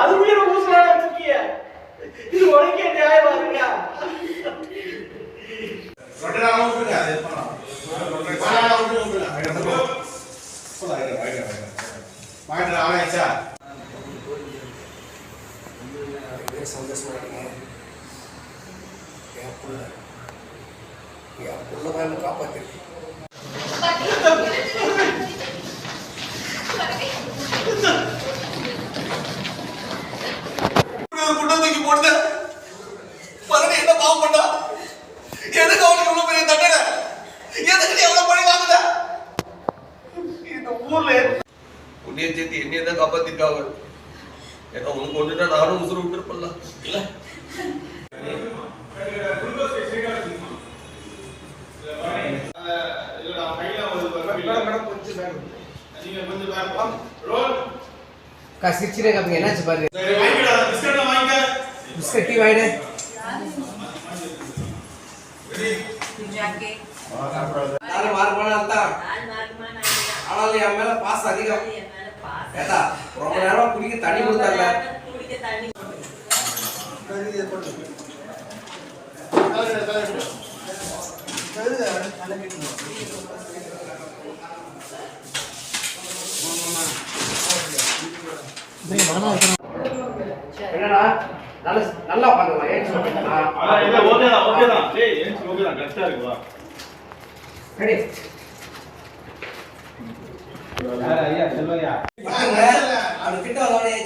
அது உயிரை ஊசலாட வச்சிருக்கீங்க. இது உனக்கே நியாயமா இருக்கா? ரொட்டடால விட்டுங்க. அது பண்ணலாம். ரொட்டடால விட்டுங்க. மாயிட்டு ஆயிச்சா? சந்தோஷமா இருக்கேன். என் புள்ள தான் என்ன காப்பாத்திருக்கு. குட்டத்துக்கு போடுத மகனே என்ன பாவம் பண்ணா? எதுக்கு அவனுக்கு இவ்வளவு பெரிய தண்டனை? எதுக்கு நீ எவ்வளவு பழி வாங்குத? இந்த ஊர்ல உன்னைய சேர்த்து என்னைய தான் காப்பாத்திருக்காங்க. ஏன்னா உனக்கு ஒண்ணுனா நானும் உசுறு விட்டுருப்பல இல்ல. சிரிச்சுனே காப்பீங்க. என்னாச்சு பாருங்க. பிஸ்கட் டீ வாங்கிடு. நானும் மாறுமானா தான். ஆனாலும் என் மேல பாசம் அதிகம். ஏதா ரொம்ப நேரம் குடிக்க தண்ணி கொடுத்தாங்க. என்னடா நல்லா பண்ணுவா. ஏன் சொல்றீங்களா? ஓகேதான். டேய் ஏன் ஓகேதான். கரெக்டா இருக்கு வா. ரெடி. ஐயா செல்வையா. அவனுக்கு கிட்ட வந்தோடனே